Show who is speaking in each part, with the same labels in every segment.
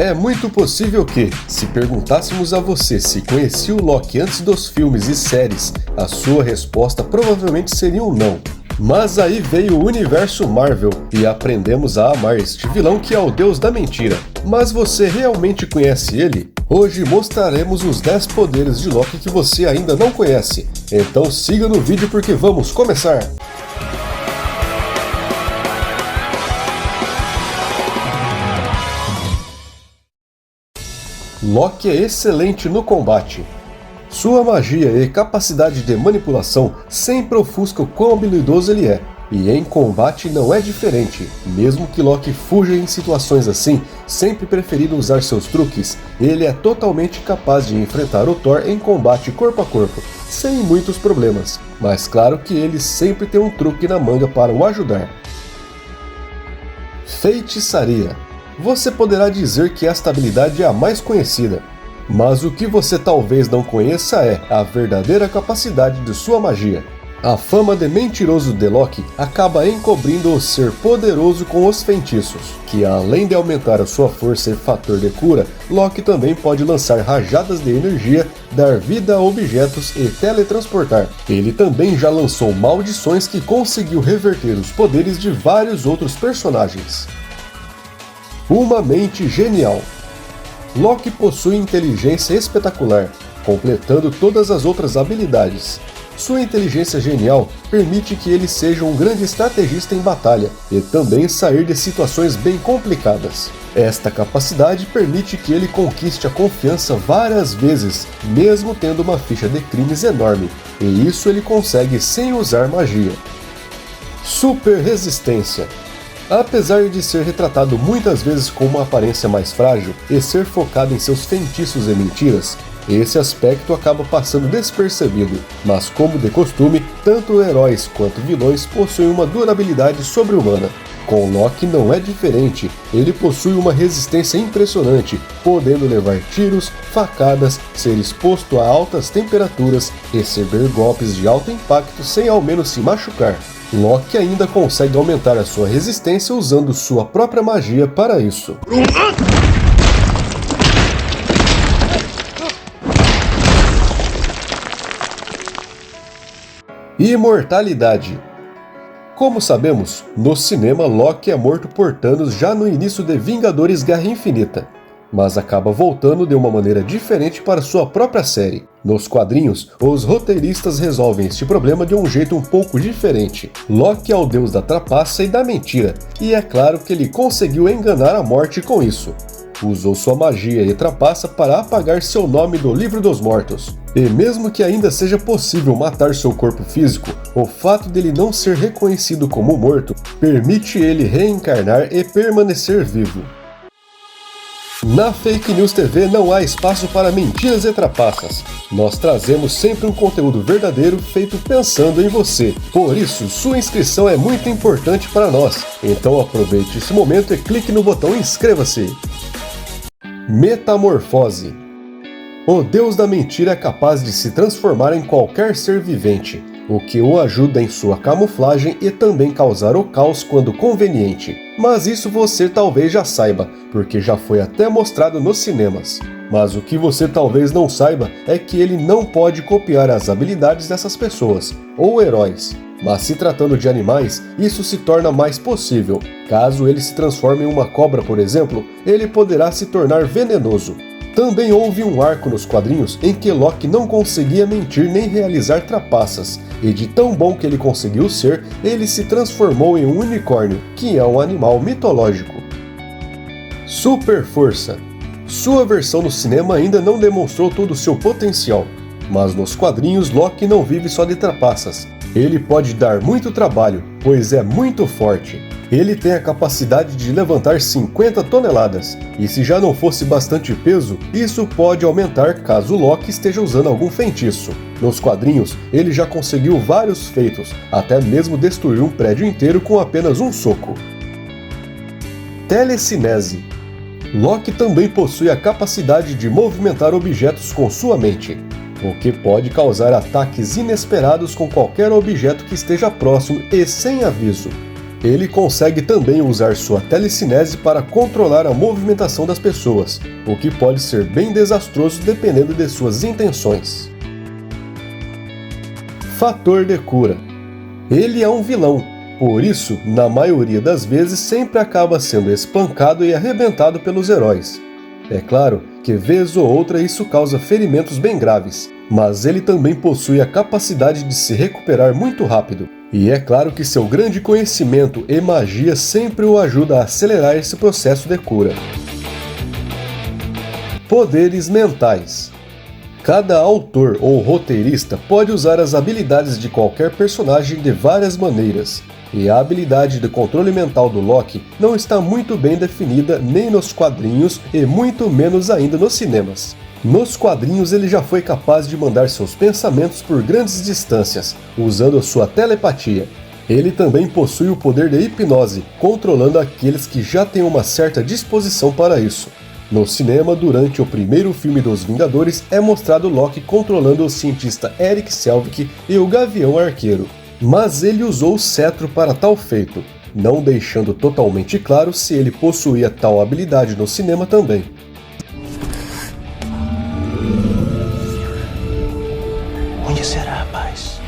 Speaker 1: É muito possível que, se perguntássemos a você se conhecia o Loki antes dos filmes e séries, a sua resposta provavelmente seria um não. Mas aí veio o universo Marvel e aprendemos a amar este vilão que é o Deus da Mentira. Mas você realmente conhece ele? Hoje mostraremos os 10 poderes de Loki que você ainda não conhece. Então siga no vídeo porque vamos começar! Loki é excelente no combate. Sua magia e capacidade de manipulação sempre ofuscam o quão habilidoso ele é. E em combate não é diferente. Mesmo que Loki fuja em situações assim, sempre preferindo usar seus truques, ele é totalmente capaz de enfrentar o Thor em combate corpo a corpo, sem muitos problemas. Mas claro que ele sempre tem um truque na manga para o ajudar. Feitiçaria. Você poderá dizer que esta habilidade é a mais conhecida, mas o que você talvez não conheça é a verdadeira capacidade de sua magia. A fama de mentiroso de Loki acaba encobrindo o ser poderoso com os feitiços, que além de aumentar a sua força e fator de cura, Loki também pode lançar rajadas de energia, dar vida a objetos e teletransportar. Ele também já lançou maldições que conseguiu reverter os poderes de vários outros personagens. Uma mente genial. Loki possui inteligência espetacular, completando todas as outras habilidades. Sua inteligência genial permite que ele seja um grande estrategista em batalha e também sair de situações bem complicadas. Esta capacidade permite que ele conquiste a confiança várias vezes, mesmo tendo uma ficha de crimes enorme, e isso ele consegue sem usar magia. Super resistência. Apesar de ser retratado muitas vezes com uma aparência mais frágil e ser focado em seus feitiços e mentiras, esse aspecto acaba passando despercebido, mas como de costume, tanto heróis quanto vilões possuem uma durabilidade sobre-humana. Com Loki não é diferente, ele possui uma resistência impressionante, podendo levar tiros, facadas, ser exposto a altas temperaturas, receber golpes de alto impacto sem ao menos se machucar. Loki ainda consegue aumentar a sua resistência usando sua própria magia para isso. Imortalidade. Como sabemos, no cinema Loki é morto por Thanos já no início de Vingadores Guerra Infinita, mas acaba voltando de uma maneira diferente para sua própria série. Nos quadrinhos, os roteiristas resolvem este problema de um jeito um pouco diferente. Loki é o deus da trapaça e da mentira, e é claro que ele conseguiu enganar a morte com isso. Usou sua magia e trapaça para apagar seu nome do livro dos mortos. E mesmo que ainda seja possível matar seu corpo físico, o fato dele não ser reconhecido como morto permite ele reencarnar e permanecer vivo. Na Fake News TV não há espaço para mentiras e trapaças. Nós trazemos sempre um conteúdo verdadeiro feito pensando em você. Por isso, sua inscrição é muito importante para nós. Então aproveite esse momento e clique no botão inscreva-se. Metamorfose. O Deus da Mentira é capaz de se transformar em qualquer ser vivente, o que o ajuda em sua camuflagem e também causar o caos quando conveniente. Mas isso você talvez já saiba, porque já foi até mostrado nos cinemas. Mas o que você talvez não saiba é que ele não pode copiar as habilidades dessas pessoas, ou heróis. Mas se tratando de animais, isso se torna mais possível. Caso ele se transforme em uma cobra, por exemplo, ele poderá se tornar venenoso. Também houve um arco nos quadrinhos em que Loki não conseguia mentir nem realizar trapaças, e de tão bom que ele conseguiu ser, ele se transformou em um unicórnio, que é um animal mitológico. Super força. Sua versão no cinema ainda não demonstrou todo o seu potencial, mas nos quadrinhos Loki não vive só de trapaças. Ele pode dar muito trabalho, pois é muito forte. Ele tem a capacidade de levantar 50 toneladas, e se já não fosse bastante peso, isso pode aumentar caso Loki esteja usando algum feitiço. Nos quadrinhos, ele já conseguiu vários feitos, até mesmo destruir um prédio inteiro com apenas um soco. Telecinese. Loki também possui a capacidade de movimentar objetos com sua mente, o que pode causar ataques inesperados com qualquer objeto que esteja próximo e sem aviso. Ele consegue também usar sua telecinese para controlar a movimentação das pessoas, o que pode ser bem desastroso dependendo de suas intenções. Fator de cura. Ele é um vilão, por isso, na maioria das vezes sempre acaba sendo espancado e arrebentado pelos heróis. É claro que vez ou outra isso causa ferimentos bem graves, mas ele também possui a capacidade de se recuperar muito rápido. E é claro que seu grande conhecimento e magia sempre o ajuda a acelerar esse processo de cura. Poderes mentais. Cada autor ou roteirista pode usar as habilidades de qualquer personagem de várias maneiras, e a habilidade de controle mental do Loki não está muito bem definida nem nos quadrinhos e muito menos ainda nos cinemas. Nos quadrinhos ele já foi capaz de mandar seus pensamentos por grandes distâncias, usando sua telepatia. Ele também possui o poder de hipnose, controlando aqueles que já têm uma certa disposição para isso. No cinema, durante o primeiro filme dos Vingadores, é mostrado Loki controlando o cientista Erik Selvig e o Gavião Arqueiro. Mas ele usou o cetro para tal feito, não deixando totalmente claro se ele possuía tal habilidade no cinema também.
Speaker 2: Onde será, rapaz?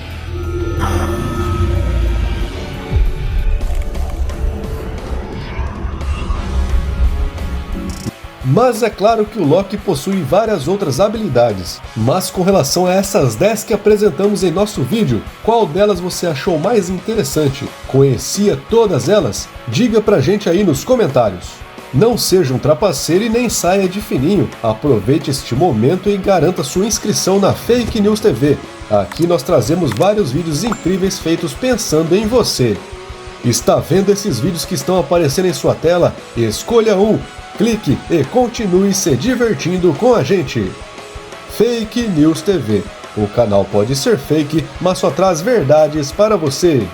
Speaker 1: Mas é claro que o Loki possui várias outras habilidades. Mas com relação a essas 10 que apresentamos em nosso vídeo, qual delas você achou mais interessante? Conhecia todas elas? Diga pra gente aí nos comentários. Não seja um trapaceiro e nem saia de fininho. Aproveite este momento e garanta sua inscrição na Fake News TV. Aqui nós trazemos vários vídeos incríveis feitos pensando em você. Está vendo esses vídeos que estão aparecendo em sua tela? Escolha um, clique e continue se divertindo com a gente. Fake News TV. O canal pode ser fake, mas só traz verdades para você.